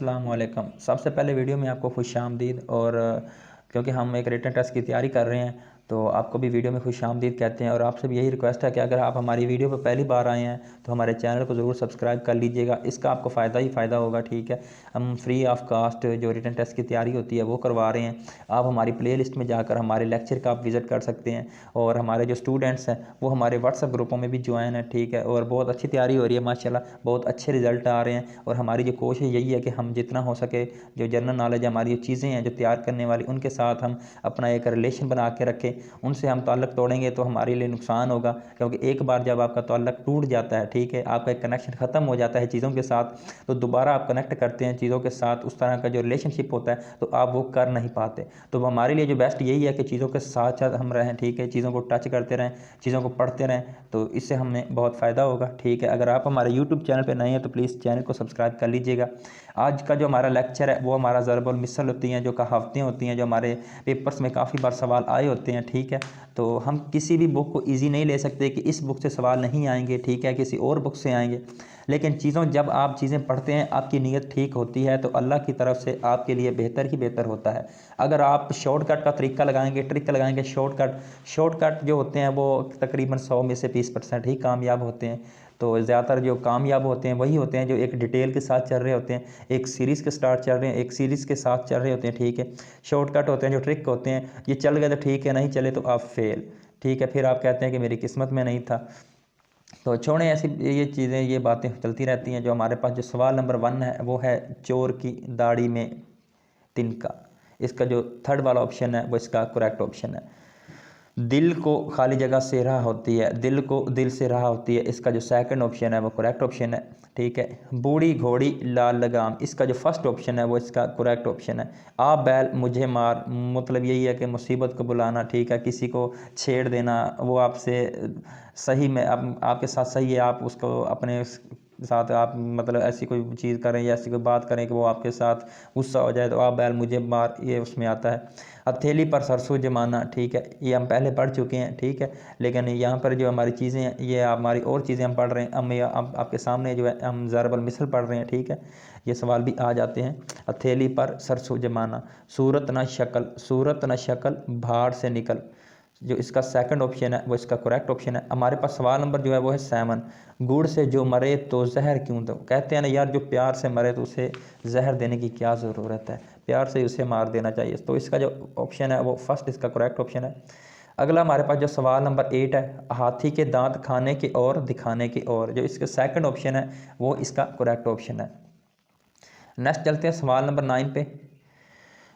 अस्सलाम वालेकुम। सबसे पहले वीडियो में आपको खुशामदीद और क्योंकि हम एक रिटन टेस्ट की तैयारी कर रहे हैं तो आपको भी वीडियो में खुशामदीद कहते हैं। और आपसे भी यही रिक्वेस्ट है कि अगर आप हमारी वीडियो पर पहली बार आए हैं तो हमारे चैनल को ज़रूर सब्सक्राइब कर लीजिएगा। इसका आपको फ़ायदा ही फ़ायदा होगा। ठीक है, हम फ्री ऑफ कास्ट जो रिटन टेस्ट की तैयारी होती है वो करवा रहे हैं। आप हमारी प्ले लिस्ट में जाकर हमारे लेक्चर का आप विज़िट कर सकते हैं और हमारे जो स्टूडेंट्स हैं वो हमारे व्हाट्सएप ग्रुपों में भी ज्वाइन है। ठीक है, और बहुत अच्छी तैयारी हो रही है माशाल्लाह, बहुत अच्छे रिज़ल्ट आ रहे हैं। और हमारी जो कोशिश यही है कि हम जितना हो सके जो जनरल नॉलेज हमारी जो चीज़ें हैं जो तैयार करने वाली उनके साथ हम अपना एक रिलेशन बना के रखें। उनसे हम ताल्लुक़ तोड़ेंगे तो हमारे लिए नुकसान होगा, क्योंकि एक बार जब आपका ताल्लुक़ टूट जाता है, ठीक है, आपका एक कनेक्शन ख़त्म हो जाता है चीज़ों के साथ, तो दोबारा आप कनेक्ट करते हैं चीज़ों के साथ, उस तरह का जो रिलेशनशिप होता है तो आप वो कर नहीं पाते। तो हमारे लिए जो बेस्ट यही है कि चीज़ों के साथ साथ हम रहें। ठीक है, चीज़ों को टच करते रहें, चीज़ों को पढ़ते रहें, तो इससे हमें बहुत फ़ायदा होगा। ठीक है, अगर आप हमारे यूट्यूब चैनल पर नए हैं तो प्लीज़ चैनल को सब्सक्राइब कर लीजिएगा। आज का जो हमारा लेक्चर है वो हमारा ज़रब और मिसल होती हैं, जो कहावतें होती हैं, जो हमारे पेपर्स में काफ़ी बार सवाल आए होते हैं। ठीक है, तो हम किसी भी बुक को इजी नहीं ले सकते कि इस बुक से सवाल नहीं आएंगे, ठीक है, किसी और बुक से आएंगे। लेकिन जब आप चीज़ें पढ़ते हैं, आपकी नीयत ठीक होती है तो अल्लाह की तरफ से आपके लिए बेहतर ही बेहतर होता है। अगर आप शॉर्टकट का तरीका लगाएंगे, ट्रिक लगाएंगे, शॉर्टकट जो होते हैं वो तकरीबन 100 में से 20% ही कामयाब होते हैं। तो ज़्यादातर जो कामयाब होते हैं वही होते हैं जो एक डिटेल के साथ चल रहे होते हैं, एक सीरीज़ के साथ चल रहे हैं, एक सीरीज़ के साथ चल रहे होते हैं। ठीक है, शॉर्टकट होते हैं, जो ट्रिक होते हैं, ये चल गए तो ठीक है, नहीं चले तो आप फेल। ठीक है, फिर आप कहते हैं कि मेरी किस्मत में नहीं था। तो छोड़ें, ऐसी ये चीज़ें, ये बातें चलती रहती हैं। जो हमारे पास जो सवाल नंबर 1 है वो है चोर की दाढ़ी में तिनका। इसका जो थर्ड वाला ऑप्शन है वो इसका करेक्ट ऑप्शन है। दिल को खाली जगह से राह होती है, दिल को दिल से राह होती है, इसका जो सेकंड ऑप्शन है वो करेक्ट ऑप्शन है। ठीक है, बूढ़ी घोड़ी लाल लगाम, इसका जो फर्स्ट ऑप्शन है वो इसका करेक्ट ऑप्शन है। आप बैल मुझे मार, मतलब यही है कि मुसीबत को बुलाना। ठीक है, किसी को छेड़ देना, वो आपसे सही में आपके साथ सही है, आप उसको अपने साथ आप मतलब ऐसी कोई चीज़ करें या ऐसी कोई बात करें कि वो आपके साथ गुस्सा हो जाए, तो आप बैल मुझे मार, ये उसमें आता है। हथेली पर सरसों जमाना, ठीक है, ये हम पहले पढ़ चुके हैं। ठीक है, लेकिन यहाँ पर जो हमारी चीज़ें हैं ये हमारी और चीज़ें हम पढ़ रहे हैं। हम आपके सामने जो है हम ज़रब मिसल पढ़ रहे हैं। ठीक है, ये सवाल भी आ जाते हैं। हथेली पर सरसों जमाना, सूरत न शक्ल भाड़ से निकल, जो इसका सेकंड ऑप्शन है वो इसका करेक्ट ऑप्शन है। हमारे पास सवाल नंबर जो है वो है 7, गुड़ से जो मरे तो जहर क्यों दो। कहते हैं ना यार, जो प्यार से मरे तो उसे जहर देने की क्या ज़रूरत है, प्यार से उसे मार देना चाहिए। तो इसका जो ऑप्शन है वो फर्स्ट इसका करेक्ट ऑप्शन है। अगला हमारे पास जो सवाल नंबर 8 है, हाथी के दांत खाने की और दिखाने की और, जो इसका सेकंड ऑप्शन है वो इसका करेक्ट ऑप्शन है। नेक्स्ट चलते हैं सवाल नंबर 9 पे,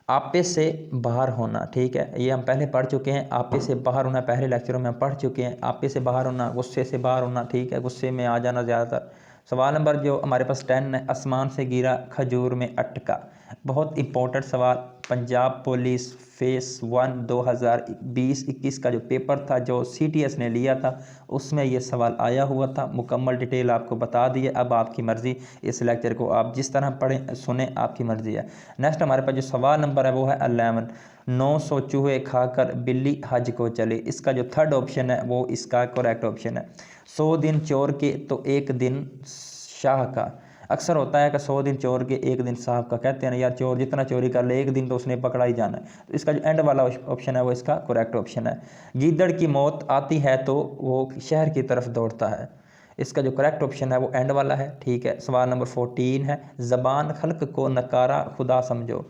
आपे से बाहर होना। ठीक है, ये हम पहले पढ़ चुके हैं, आपे से बाहर होना पहले लेक्चरों में हम पढ़ चुके हैं। आपे से बाहर होना, गुस्से से बाहर होना। ठीक है, गुस्से में आ जाना ज़्यादातर। सवाल नंबर जो हमारे पास 10 है, आसमान से गिरा खजूर में अटका, बहुत इंपॉर्टेंट सवाल। पंजाब पुलिस फेस 1 2020-21 का जो पेपर था जो CTS ने लिया था उसमें ये सवाल आया हुआ था। मुकम्मल डिटेल आपको बता दी है, अब आपकी मर्ज़ी, इस लेक्चर को आप जिस तरह पढ़ें सुने, आपकी मर्ज़ी है। नेक्स्ट हमारे पास जो सवाल नंबर है वो है 11, 900 चूहे खाकर बिल्ली हज को चले, इसका जो थर्ड ऑप्शन है वो इसका करेक्ट ऑप्शन है। 100 दिन चोर के तो एक दिन शाह का, अक्सर होता है कि 100 दिन चोर के एक दिन साहब का। कहते हैं ना यार, चोर जितना चोरी कर ले एक दिन तो उसने पकड़ा ही जाना है। तो इसका जो एंड वाला ऑप्शन है वो इसका करेक्ट ऑप्शन है। गीदड़ की मौत आती है तो वो शहर की तरफ दौड़ता है, इसका जो करेक्ट ऑप्शन है वो एंड वाला है। ठीक है, सवाल नंबर 14 है, ज़बान खल्क को नकारा खुदा समझो,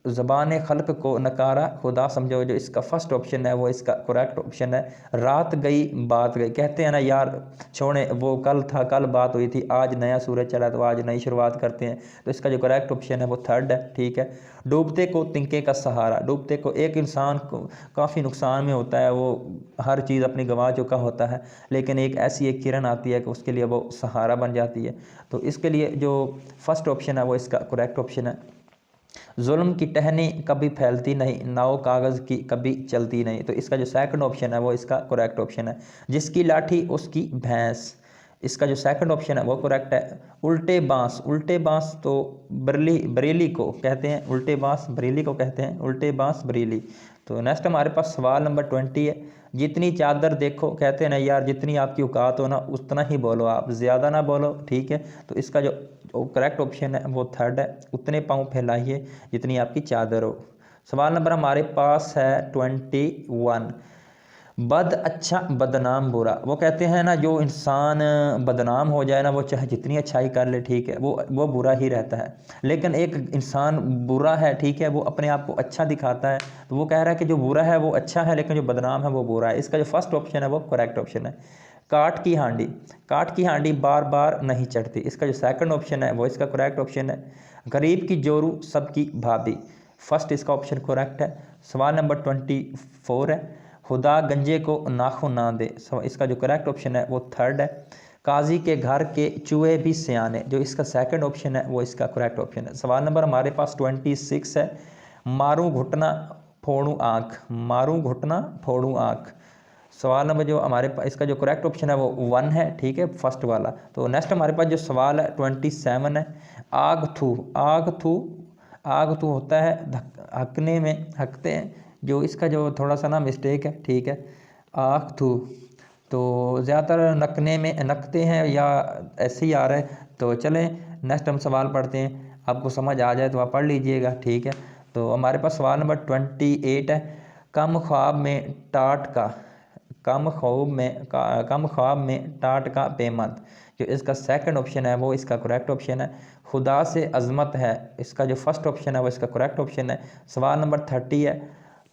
ज़बान खल्क को नकारा खुदा समझो, जो इसका फर्स्ट ऑप्शन है वो इसका करेक्ट ऑप्शन है। रात गई बात गई, कहते हैं ना यार, छोड़े वो कल था, कल बात हुई थी, आज नया सूरज चढ़ा तो आज नई शुरुआत करते हैं। तो इसका जो करेक्ट ऑप्शन है वो थर्ड है। ठीक है, डूबते को तिनके का सहारा, डूबते को, एक इंसान को काफ़ी नुकसान में होता है, वो हर चीज़ अपनी गंवा चुका होता है, लेकिन ऐसी एक किरण आती है कि उसके लिए वो सहारा बन जाती है। तो इसके लिए जो फर्स्ट ऑप्शन है वो इसका करेक्ट ऑप्शन है। जुल्म की टहनी कभी फैलती नहीं, नाव कागज़ की कभी चलती नहीं, तो इसका जो सेकंड ऑप्शन है वो इसका करेक्ट ऑप्शन है। जिसकी लाठी उसकी भैंस, इसका जो सेकंड ऑप्शन है वो करेक्ट है। उल्टे बांस तो बरेली को कहते हैं, उल्टे बांस बरेली को कहते हैं, उल्टे बांस बरेली। तो नेक्स्ट हमारे पास सवाल नंबर 20 है, जितनी चादर देखो, कहते हैं ना यार जितनी आपकी औकात हो ना उतना ही बोलो, आप ज़्यादा ना बोलो, ठीक है। तो इसका जो करेक्ट ऑप्शन है वो थर्ड है, उतने पाँव फैलाइए जितनी आपकी चादर हो। सवाल नंबर हमारे पास है 21। बद अच्छा बदनाम बुरा। वो कहते हैं ना जो इंसान बदनाम हो जाए ना, वो चाहे जितनी अच्छाई कर ले, ठीक है, वो बुरा ही रहता है। लेकिन एक इंसान बुरा है, ठीक है, वो अपने आप को अच्छा दिखाता है, तो वो कह रहा है कि जो बुरा है वो अच्छा है, लेकिन जो बदनाम है वो बुरा है। इसका जो फर्स्ट ऑप्शन है वो करेक्ट ऑप्शन है। काठ की हांडी, काठ की हांडी बार बार नहीं चढ़ती, इसका जो सेकंड ऑप्शन है वो इसका करेक्ट ऑप्शन है। गरीब की जोरू सबकी भाभी, फर्स्ट इसका ऑप्शन करेक्ट है। सवाल नंबर 24 है। खुदा गंजे को नाखून ना दे, इसका जो करेक्ट ऑप्शन है वो थर्ड है। काजी के घर के चूहे भी सियाने, जो इसका सेकंड ऑप्शन है वो इसका करेक्ट ऑप्शन है। सवाल नंबर हमारे पास 26 है। मारूं घुटना फोड़ूं आँख, मारूं घुटना फोड़ूं आँख। सवाल नंबर जो हमारे पास इसका जो करेक्ट ऑप्शन है वो 1 है, ठीक है, फर्स्ट वाला। तो नेक्स्ट हमारे पास जो सवाल है 27 है। आग थू, आग थू, आग थू होता है हकने में, हकते हैं, जो इसका जो थोड़ा सा ना मिस्टेक है, ठीक है, आग थू, तो ज़्यादातर नकने में नकते हैं या ऐसे ही आ रहा है। तो चलें नेक्स्ट हम सवाल पढ़ते हैं, आपको समझ आ जाए तो आप पढ़ लीजिएगा, ठीक है। तो हमारे पास सवाल नंबर 28 है। कम ख्वाब में टाट का, कम ख्वाब में टाट का पेमंद, जो इसका सेकंड ऑप्शन है वो इसका करेक्ट ऑप्शन है। खुदा से अजमत है, इसका जो फर्स्ट ऑप्शन है वो इसका करेक्ट ऑप्शन है। सवाल नंबर 30 है।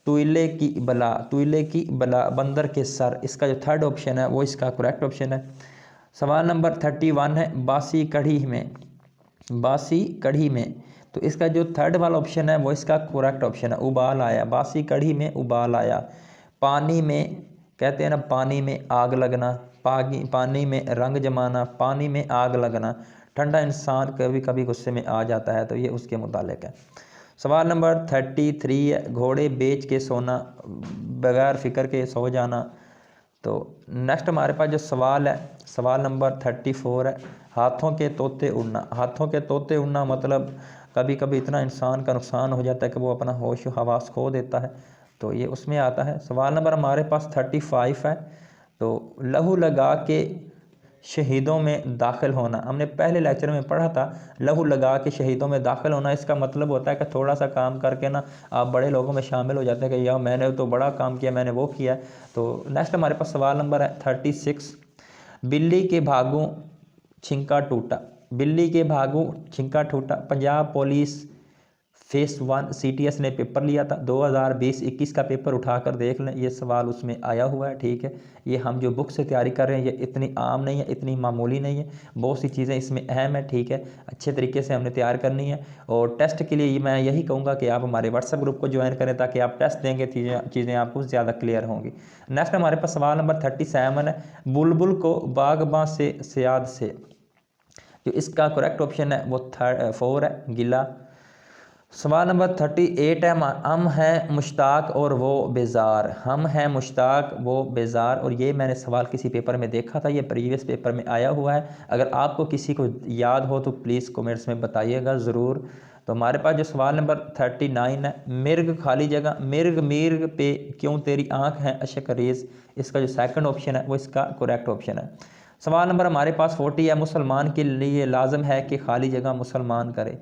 तुइले की बला, तुइले की बला बंदर के सर, इसका जो थर्ड ऑप्शन है वो इसका करेक्ट ऑप्शन है। सवाल नंबर 31 है। बासी कढ़ी में, बासी कढ़ी में, तो इसका जो थर्ड वाला ऑप्शन है वो इसका करेक्ट ऑप्शन है। उबाल आया, बासी कढ़ी में उबाल आया। पानी में, कहते हैं ना पानी में आग लगना, पानी में रंग जमाना, पानी में आग लगना। ठंडा इंसान कभी कभी गुस्से में आ जाता है, तो ये उसके मुतालिक है। सवाल नंबर 33 है। घोड़े बेच के सोना, बगैर फ़िक्र के सो जाना। तो नेक्स्ट हमारे पास जो सवाल है, सवाल नंबर 34 है। हाथों के तोते उड़ना, हाथों के तोते उड़ना मतलब कभी कभी इतना इंसान का नुकसान हो जाता है कि वो अपना होश हवास खो देता है, तो ये उसमें आता है। सवाल नंबर हमारे पास 35 है। तो लहू लगा के शहीदों में दाखिल होना, हमने पहले लेक्चर में पढ़ा था, लहू लगा के शहीदों में दाखिल होना, इसका मतलब होता है कि थोड़ा सा काम करके ना आप बड़े लोगों में शामिल हो जाते हैं कि यार मैंने तो बड़ा काम किया, मैंने वो किया। तो नेक्स्ट हमारे पास सवाल नंबर है 36। बिल्ली के भागों छिंका टूटा, बिल्ली के भागों छिंका टूटा। पंजाब पुलिस फेस 1 CTS ने पेपर लिया था 2020-21 का पेपर उठाकर देख लें, ये सवाल उसमें आया हुआ है, ठीक है। ये हम जो बुक से तैयारी कर रहे हैं ये इतनी आम नहीं है, इतनी मामूली नहीं है, बहुत सी चीज़ें इसमें अहम है, ठीक है। अच्छे तरीके से हमने तैयार करनी है। और टेस्ट के लिए मैं यही कहूँगा कि आप हमारे व्हाट्सएप ग्रुप को ज्वाइन करें, ताकि आप टेस्ट देंगे, चीज़ें आपको ज़्यादा क्लियर होंगी। नेक्स्ट हमारे पास सवाल नंबर 37 है। बुलबुल को बागबां से सियाद से, जो इसका करेक्ट ऑप्शन है वो 4 है, गिला। सवाल नंबर 38 है। हम हैं मुश्ताक और वो बेजार, हम हैं मुश्ताक वो बेजार। और ये मैंने सवाल किसी पेपर में देखा था, ये प्रीवियस पेपर में आया हुआ है। अगर आपको किसी को याद हो तो प्लीज़ कमेंट्स में बताइएगा ज़रूर। तो हमारे पास जो सवाल नंबर 39 है। मिर्ग खाली जगह, मिर्ग मिर्ग पे क्यों तेरी आँख है अशक रेज़, इसका जो सेकंड ऑप्शन है वो इसका करेक्ट ऑप्शन है। सवाल नंबर हमारे पास 40 है। मुसलमान के लिए लाजम है कि खाली जगह मुसलमान करे,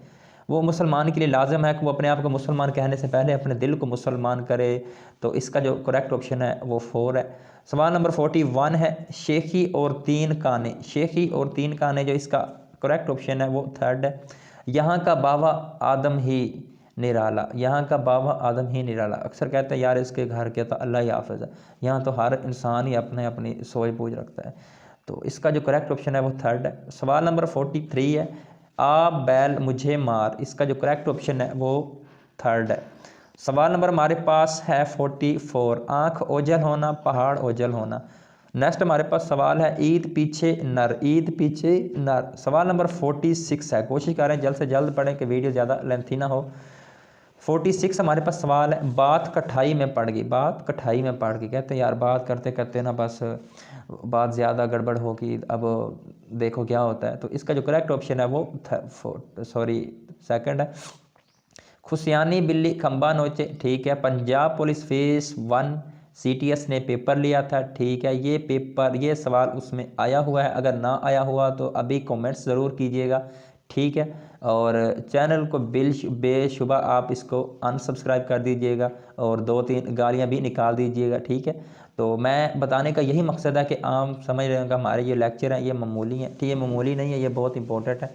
वो मुसलमान के लिए लाजम है कि वो अपने आप को मुसलमान कहने से पहले अपने दिल को मुसलमान करे, तो इसका जो करेक्ट ऑप्शन है वो 4 है। सवाल नंबर 41 है। शेखी और 3 काने, शेखी और 3 काने, जो इसका करेक्ट ऑप्शन है वो 3 है। यहाँ का बाबा आदम ही निराला, यहाँ का बाबा आदम ही निराला। अक्सर कहते हैं यार इसके घर के तो अल्लाह ही हाफिज़ है, यहाँ तो हर इंसान ही अपने अपनी सोच बूझ रखता है, तो इसका जो करेक्ट ऑप्शन है वो 3 है। सवाल नंबर 43 है। आ बैल मुझे मार, इसका जो करेक्ट ऑप्शन है वो 3 है। सवाल नंबर हमारे पास है 44। आँख ओझल होना, पहाड़ ओझल होना। नेक्स्ट हमारे पास सवाल है। ईद पीछे नर, ईद पीछे नर। सवाल नंबर 46 है। कोशिश करें जल्द से जल्द पढ़ें कि वीडियो ज़्यादा लेंथी ना हो। 46 हमारे पास सवाल है। बात कठाई में पड़ गई, बात कठाई में पड़ गई, कहते हैं यार बात करते करते ना बस बात ज़्यादा गड़बड़ होगी, अब देखो क्या होता है। तो इसका जो करेक्ट ऑप्शन है वो सेकंड है। खुशियानी बिल्ली खंबा नोचे, ठीक है। पंजाब पुलिस फेस 1 CTS ने पेपर लिया था, ठीक है। ये पेपर, ये सवाल उसमें आया हुआ है। अगर ना आया हुआ तो अभी कमेंट्स ज़रूर कीजिएगा, ठीक है। और चैनल को बेशुबा आप इसको अनसब्सक्राइब कर दीजिएगा और 2-3 गालियाँ भी निकाल दीजिएगा, ठीक है। तो मैं बताने का यही मकसद है कि आप समझ रहे होंगे हमारे ये लेक्चर हैं ये मामूली हैं, ठीक है, मामूली नहीं है, ये बहुत इंपॉर्टेंट है,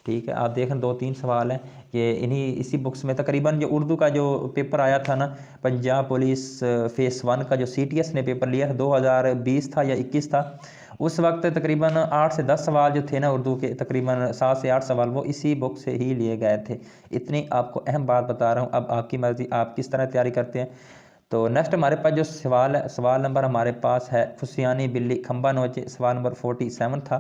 ठीक है। आप देखें 2-3 सवाल हैं ये इसी बुक्स में। तकरीबन जो उर्दू का जो पेपर आया था ना, पंजाब पुलिस फेस 1 का जो CTS ने पेपर लिया था 2020 था या 21 था, उस वक्त तकरीबन 8 से 10 सवाल जो थे ना उर्दू के, तकरीबन 7 से 8 सवाल वो इसी बुक से ही लिए गए थे। इतनी आपको अहम बात बता रहा हूँ। अब आपकी मर्ज़ी, आप किस तरह तैयारी करते हैं। तो नेक्स्ट हमारे पास जो सवाल है, सवाल नंबर हमारे पास है फुसियानी बिल्ली खंबा नोचे, सवाल नंबर 47 था।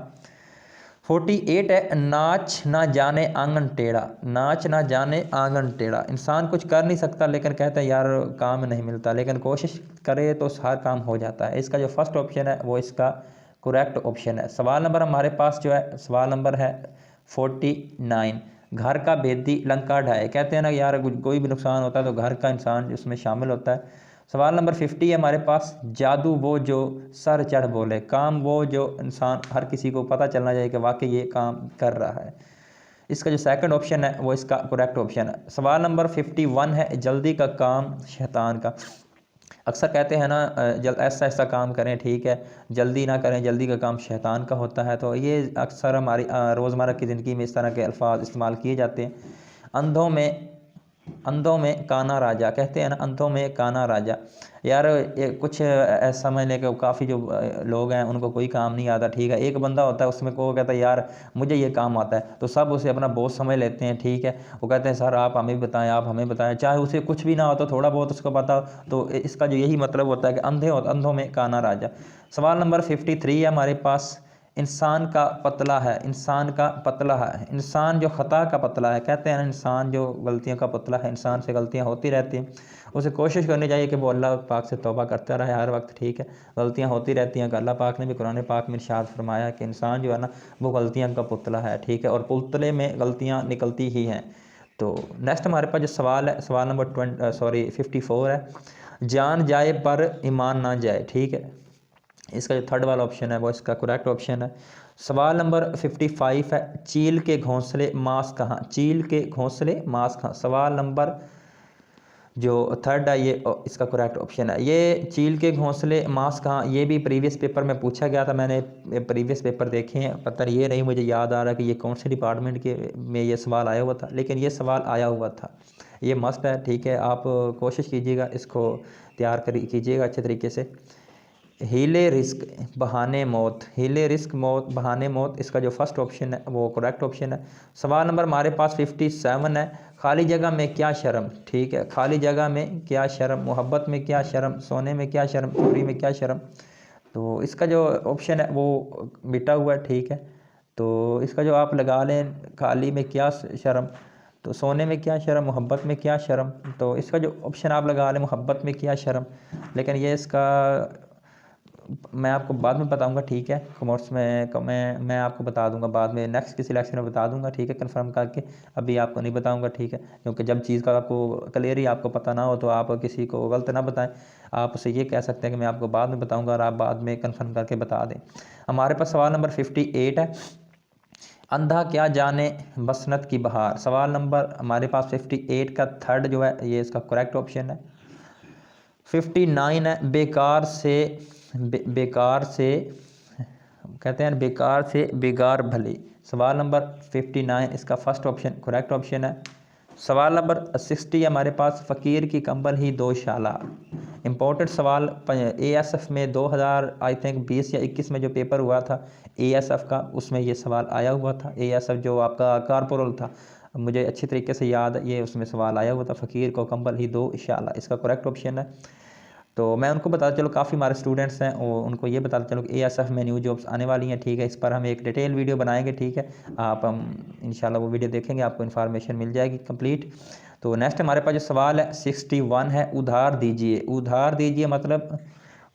48 है, नाच ना जाने आंगन टेढ़ा, नाच ना जाने आंगन टेढ़ा। इंसान कुछ कर नहीं सकता लेकिन कहता है यार काम नहीं मिलता, लेकिन कोशिश करे तो हर काम हो जाता है। इसका जो फर्स्ट ऑप्शन है वो इसका करेक्ट ऑप्शन है। सवाल नंबर हमारे पास जो है, सवाल नंबर है 49, घर का भेदी लंका ढाए। कहते हैं ना यार कोई भी नुकसान होता है तो घर का इंसान उसमें शामिल होता है। सवाल नंबर 50 है हमारे पास, जादू वो जो सर चढ़ बोले, काम वो जो इंसान हर किसी को पता चलना चाहिए कि वाकई ये काम कर रहा है। इसका जो सेकंड ऑप्शन है वो इसका करेक्ट ऑप्शन है। सवाल नंबर 51 है, जल्दी का काम शैतान का। अक्सर कहते हैं ना ऐसा ऐसा काम करें, ठीक है, जल्दी ना करें, जल्दी का काम शैतान का होता है। तो ये अक्सर हमारी रोज़मर्रा की ज़िंदगी में इस तरह के अल्फाज इस्तेमाल किए जाते हैं। अंधों में काना राजा, कहते हैं ना अंधों में काना राजा। यार ये कुछ ऐसा समझ लें कि काफ़ी जो लोग हैं उनको कोई काम नहीं आता, ठीक है। एक बंदा होता है उसमें को कहता है यार मुझे ये काम आता है, तो सब उसे अपना बॉस समझ लेते हैं, ठीक है। वो कहते हैं सर आप हमें बताएं, आप हमें बताएं, चाहे उसे कुछ भी ना हो तो थोड़ा बहुत उसको पता। तो इसका जो यही मतलब होता है कि अंधों में काना राजा। सवाल नंबर 53 है हमारे पास, इंसान का पतला है, इंसान का पतला है, इंसान जो ख़ता का पतला है। कहते हैं ना इंसान जो गलतियों का पतला है, इंसान से गलतियां होती रहती हैं, उसे कोशिश करनी चाहिए कि वो अल्लाह पाक से तौबा करता रहे हर वक्त, ठीक है। गलतियां होती रहती हैं, अल्लाह पाक ने भी कुरान पाक में इरशाद फरमाया कि इंसान जो है ना वो गलतियाँ का पुतला है, ठीक है, और पुतले में गलतियाँ निकलती ही हैं। तो नेक्स्ट हमारे पास जो सवाल है, सवाल नंबर 54 है, जान जाए पर ईमान ना जाए, ठीक है। इसका जो थर्ड वाला ऑप्शन है वो इसका करेक्ट ऑप्शन है। सवाल नंबर 55 है, चील के घोंसले मांस कहाँ, चील के घोंसले मांस कहाँ। सवाल नंबर जो थर्ड है ये इसका करेक्ट ऑप्शन है। ये चील के घोंसले मांस कहाँ, ये भी प्रीवियस पेपर में पूछा गया था, मैंने प्रीवियस पेपर देखे हैं, पता ये नहीं मुझे याद आ रहा कि ये कौन से डिपार्टमेंट के में ये सवाल आया हुआ था, लेकिन ये सवाल आया हुआ था। ये मस्ट है, ठीक है। आप कोशिश कीजिएगा इसको तैयार कीजिएगा अच्छे तरीके से। हीले रिस्क बहाने मौत, हीले रिस्क मौत बहाने मौत, इसका जो फर्स्ट ऑप्शन है वो करेक्ट ऑप्शन है। सवाल नंबर हमारे पास 57 है, खाली जगह में क्या शर्म, ठीक है, खाली जगह में क्या शर्म, मोहब्बत में क्या शर्म, सोने में क्या शर्म, चोरी में क्या शर्म। तो इसका जो ऑप्शन है वो मिटा हुआ है, ठीक है। तो इसका जो आप लगा लें, खाली में क्या शर्म, तो सोने में क्या शर्म, मोहब्बत में क्या शर्म। तो इसका जो ऑप्शन आप लगा लें मोहब्बत में क्या शर्म, लेकिन ये इसका मैं आपको बाद में बताऊंगा, ठीक है। कॉमर्स में मैं आपको बता दूंगा बाद में, नेक्स्ट किसी लेक्चर में बता दूंगा, ठीक है, कंफर्म करके। अभी आपको नहीं बताऊंगा, ठीक है, क्योंकि जब चीज़ का आपको क्लियर ही आपको पता ना हो तो आप किसी को गलत ना बताएं। आप उसे ये कह सकते हैं कि मैं आपको बाद में बताऊँगा और आप बाद में कन्फर्म करके बता दें। हमारे पास सवाल नंबर 58 है, अंधा क्या जाने बसंत की बहार। सवाल नंबर हमारे पास 58 का थर्ड जो है ये इसका करेक्ट ऑप्शन है। 59 है, बेकार से कहते हैं बेकार से बेगार भले। सवाल नंबर 59 इसका फर्स्ट ऑप्शन करेक्ट ऑप्शन है। सवाल नंबर 60 हमारे पास, फ़कीर की कंबल ही दो शाला। इम्पोर्टेंट सवाल ASF में 2000 आई थिंक 20 या 21 में जो पेपर हुआ था ASF का, उसमें ये सवाल आया हुआ था। ASF जो आपका कारपोरल था, मुझे अच्छी तरीके से याद है, ये उसमें सवाल आया हुआ था, फ़कीर को कंबल ही दो शाला, इसका करेक्ट ऑप्शन है। तो मैं उनको बताता चलो, काफ़ी हमारे स्टूडेंट्स हैं और उनको ये बताता चलो कि ASF में न्यू जॉब्स आने वाली हैं, ठीक है। इस पर हम एक डिटेल वीडियो बनाएंगे, ठीक है। हम इंशाल्लाह वो वीडियो देखेंगे, आपको इन्फॉर्मेशन मिल जाएगी कंप्लीट। तो नेक्स्ट हमारे पास जो सवाल है 61 है, उधार दीजिए। उधार दीजिए मतलब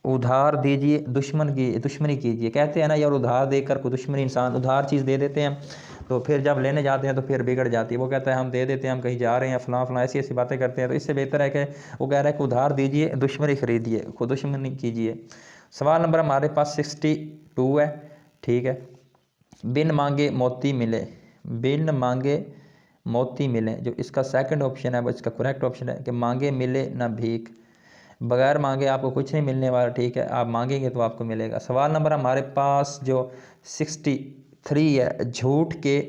उधार दीजिए दुश्मन की दुश्मनी कीजिए। कहते हैं ना यार, उधार देकर कोई दुश्मनी, इंसान उधार चीज़ दे देते हैं तो फिर जब लेने जाते हैं तो फिर बिगड़ जाती है। वो कहता है हम दे देते हैं, हम कहीं जा रहे हैं, फलां ऐसी ऐसी बातें करते हैं। तो इससे बेहतर है कि वो कह रहा है कि उधार दीजिए दुश्मनी खरीदिए, खुद दुश्मनी कीजिए। सवाल नंबर हमारे पास 62 है, ठीक है। बिन मांगे मोती मिले, बिन मांगे मोती मिले, जो इसका सेकंड ऑप्शन है वो इसका करेक्ट ऑप्शन है कि मांगे मिले ना भीख। बगैर मांगे आपको कुछ नहीं मिलने वाला, ठीक है, आप मांगेंगे तो आपको मिलेगा। सवाल नंबर हमारे पास जो 63 है, झूठ के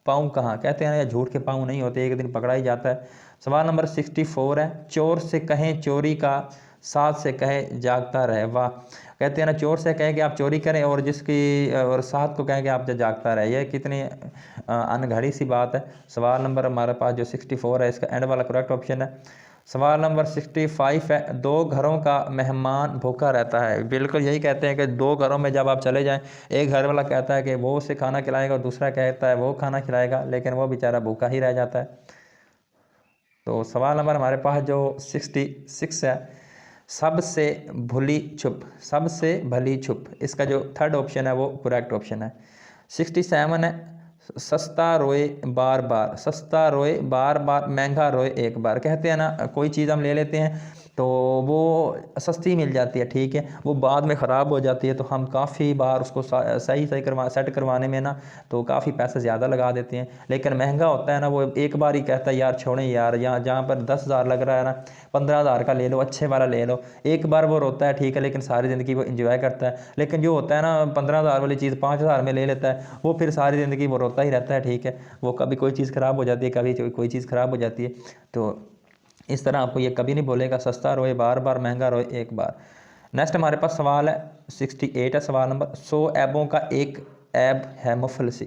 पाँव कहाँ। कहते हैं ना यार, झूठ के पाँव नहीं होते, एक दिन पकड़ा ही जाता है। सवाल नंबर 64 है, चोर से कहें चोरी का, साथ से कहे जागता रहे। वाह। कहते हैं ना, चोर से कहे कि आप चोरी करें और जिसकी और साथ को कहें कि आप जागता रहे। यह कितनी अनघड़ी सी बात है। सवाल नंबर हमारे पास जो 64 है, इसका एंड वाला करेक्ट ऑप्शन है। सवाल नंबर 65 है, दो घरों का मेहमान भूखा रहता है। बिल्कुल यही कहते हैं कि दो घरों में जब आप चले जाएं, एक घर वाला कहता है कि वो उसे खाना खिलाएगा और दूसरा कहता है वो खाना खिलाएगा, लेकिन वो बेचारा भूखा ही रह जाता है। तो सवाल नंबर हमारे पास जो 66 है, सबसे भली छुप, सबसे भली छुप, इसका जो थर्ड ऑप्शन है वो करेक्ट ऑप्शन है। 67 है, सस्ता रोए बार बार, सस्ता रोए बार बार, महंगा रोए एक बार। कहते हैं ना, कोई चीज़ हम ले लेते हैं तो वो सस्ती मिल जाती है, ठीक है, वो बाद में ख़राब हो जाती है, तो हम काफ़ी बार उसको सही सेट करवाने में ना तो काफ़ी पैसे ज़्यादा लगा देते हैं। लेकिन महंगा होता है ना, वो एक बार ही कहता है यार छोड़ें यार, यहाँ जहाँ पर 10,000 लग रहा है ना, 15,000 का ले लो, अच्छे वाला ले लो। एक बार वो रोता है, ठीक है, लेकिन सारी ज़िंदगी वो इंजॉय करता है। लेकिन जो होता है ना 15,000 वाली चीज़ 5,000 में ले लेता है, वो फिर सारी ज़िंदगी वो रोता ही रहता है, ठीक है। वो कभी कोई चीज़ ख़राब हो जाती है, कभी कोई चीज़ ख़राब हो जाती है। तो इस तरह आपको ये कभी नहीं बोलेगा सस्ता रोए बार बार, महंगा रोए एक बार। नेक्स्ट हमारे पास सवाल है 68 है, सवाल नंबर 100 ऐबों का एक ऐब है मुफलसी।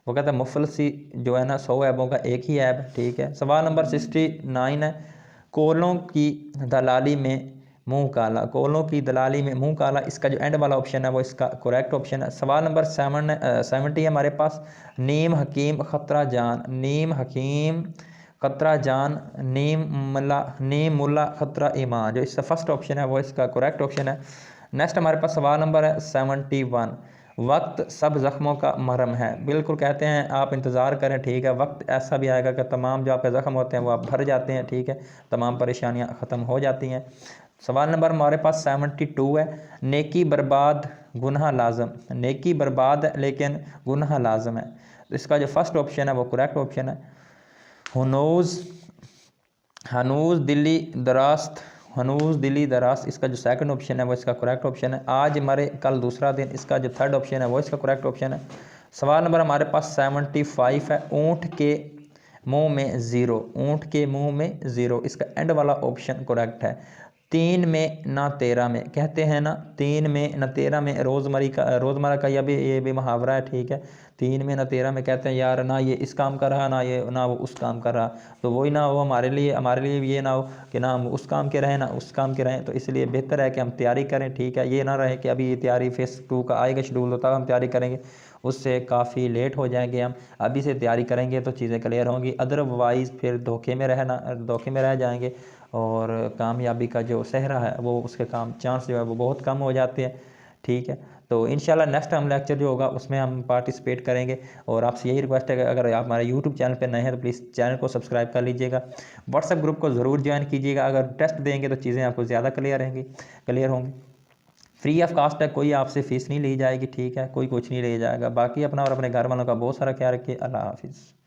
वो कहता है मुफलसी जो है ना 100 ऐबों का एक ही ऐब, ठीक है। सवाल नंबर 69 है, कोलों की दलाली में मुंह काला, कोलों की दलाली में मुंह काला, इसका जो एंड वाला ऑप्शन है वो इसका करेक्ट ऑप्शन है। सवाल नंबर 70 है हमारे पास, नीम हकीम खतरा जान, नीम हकीम खतरा जान, नीम मुल्ला खतरा ईमान, जो इसका फर्स्ट ऑप्शन है वो इसका करेक्ट ऑप्शन है। नेक्स्ट हमारे पास सवाल नंबर है 71, वक्त सब ज़ख्मों का मरहम है। बिल्कुल कहते हैं आप इंतज़ार करें, ठीक है, वक्त ऐसा भी आएगा कि तमाम जो आपके ज़ख्म होते हैं वो आप भर जाते हैं, ठीक है, तमाम परेशानियां ख़त्म हो जाती हैं। सवाल नंबर हमारे पास 72 है, नेकी बर्बाद गुनाह लाजम, नेकी बर्बाद है लेकिन गुनाह लाजम है। तो इसका जो फर्स्ट ऑप्शन है वो करेक्ट ऑप्शन है। हनूज़ दिली दरास्त, हनूज़ दिली दरास्त, इसका जो सेकंड ऑप्शन है वो इसका करेक्ट ऑप्शन है। आज मरे कल दूसरा दिन, इसका जो थर्ड ऑप्शन है वो इसका करेक्ट ऑप्शन है। सवाल नंबर हमारे पास 75 है, ऊँट के मुंह में ज़ीरो, ऊँट के मुंह में ज़ीरो, इसका एंड वाला ऑप्शन करेक्ट है। 3 में ना 13 में, कहते हैं ना 3 में ना 13 में, रोज़मर्रा का ये भी मुहावरा है, ठीक है। 3 में ना 13 में, कहते हैं यार ना ये इस काम कर रहा, ना वो उस काम कर रहा, तो वही ना वो हमारे लिए ये ना हो कि ना हम उस काम के रहें ना उस काम के रहें। तो इसलिए बेहतर है कि हम तैयारी करें, ठीक है। ये ना रहे कि अभी ये तैयारी फेज़ 2 का आएगा शेड्यूल, तो तब हम तैयारी करेंगे, उससे काफ़ी लेट हो जाएंगे। हम अभी से तैयारी करेंगे तो चीज़ें क्लियर होंगी, अदरवाइज़ फिर धोखे में रह जाएंगे और कामयाबी का जो सहरा है वो उसके चांस जो है वो बहुत कम हो जाते हैं, ठीक है। तो इंशाल्लाह नेक्स्ट हम लेक्चर जो होगा उसमें हम पार्टिसिपेट करेंगे। और आपसे यही रिक्वेस्ट है कि अगर आप हमारे यूट्यूब चैनल पर नए हैं तो प्लीज़ चैनल को सब्सक्राइब कर लीजिएगा, व्हाट्सएप ग्रुप को ज़रूर ज्वाइन कीजिएगा। अगर टेस्ट देंगे तो चीज़ें आपको ज़्यादा क्लियर होंगी। फ्री ऑफ कास्ट है, कोई आपसे फ़ीस नहीं ली जाएगी, ठीक है, कोई कुछ नहीं ले जाएगा। बाकी अपना और अपने घर वालों का बहुत सारा ख्याल रखिए। अल्लाह हाफिज़।